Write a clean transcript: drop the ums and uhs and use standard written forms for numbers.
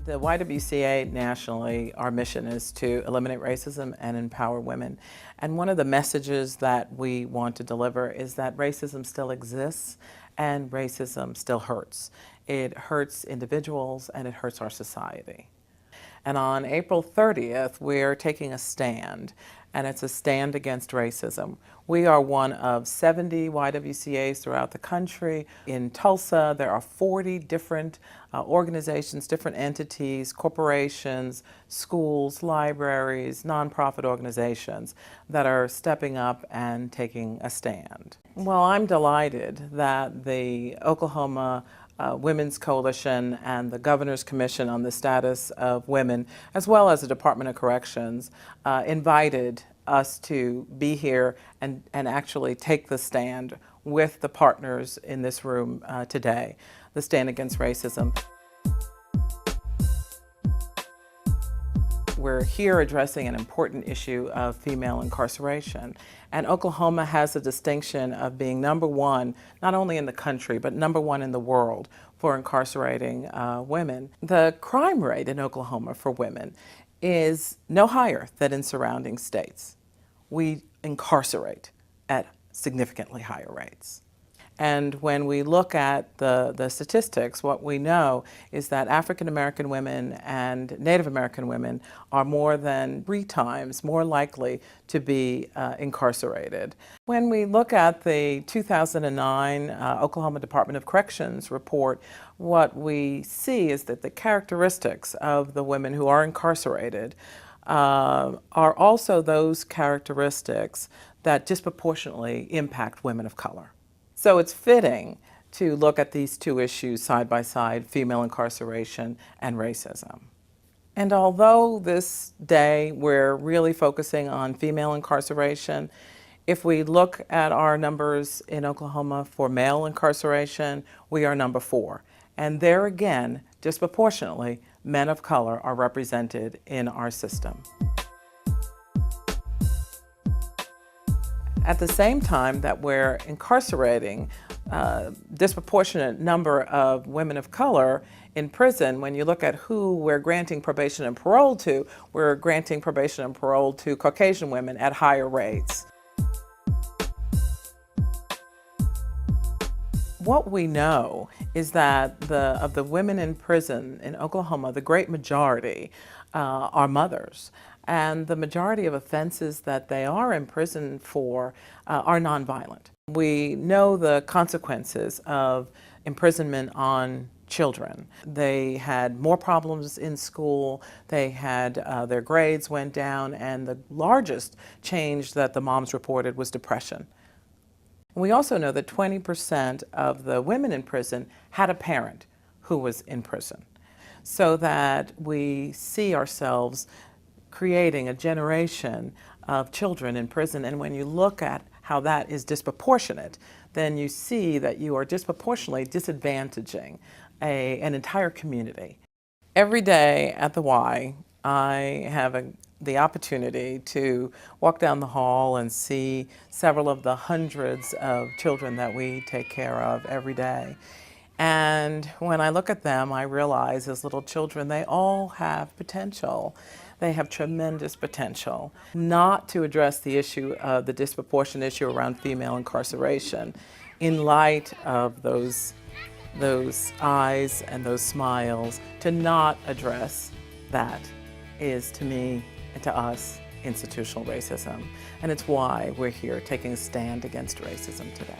The YWCA nationally, our mission is to eliminate racism and empower women. And one of the messages that we want to deliver is that racism still exists and racism still hurts. It hurts individuals and it hurts our society. And on April 30th, we're taking a stand, and it's a stand against racism. We are one of 70 YWCAs throughout the country. In Tulsa, there are 40 different organizations, different entities, corporations, schools, libraries, nonprofit organizations that are stepping up and taking a stand. Well, I'm delighted that the Oklahoma Women's Coalition and the Governor's Commission on the Status of Women, as well as the Department of Corrections, invited us to be here and actually take the stand with the partners in this room today, the stand against racism. We're here addressing an important issue of female incarceration. And Oklahoma has the distinction of being #1, not only in the country, but #1 in the world for incarcerating women. The crime rate in Oklahoma for women is no higher than in surrounding states. We incarcerate at significantly higher rates. And when we look at the statistics, what we know is that African American women and Native American women are more than 3 times more likely to be incarcerated. When we look at the 2009 Oklahoma Department of Corrections report, what we see is that the characteristics of the women who are incarcerated are also those characteristics that disproportionately impact women of color. So it's fitting to look at these two issues side by side, female incarceration and racism. And although this day we're really focusing on female incarceration, if we look at our numbers in Oklahoma for male incarceration, we are #4. And there again, disproportionately, men of color are represented in our system. At the same time that we're incarcerating a disproportionate number of women of color in prison, when you look at who we're granting probation and parole to, we're granting probation and parole to Caucasian women at higher rates. What we know is that of the women in prison in Oklahoma, the great majority are mothers. And the majority of offenses that they are in prison for are nonviolent. We know the consequences of imprisonment on children. They had more problems in school, they had their grades went down, and the largest change that the moms reported was depression. We also know that 20% of the women in prison had a parent who was in prison, so that we see ourselves creating a generation of children in prison. And when you look at how that is disproportionate, then you see that you are disproportionately disadvantaging an entire community. Every day at the Y, I have the opportunity to walk down the hall and see several of the hundreds of children that we take care of every day. And when I look at them, I realize as little children, they all have potential. They have tremendous potential. Not to address the issue of the disproportionate issue around female incarceration in light of those eyes and those smiles, to not address that is, to me and to us, institutional racism. And it's why we're here taking a stand against racism today.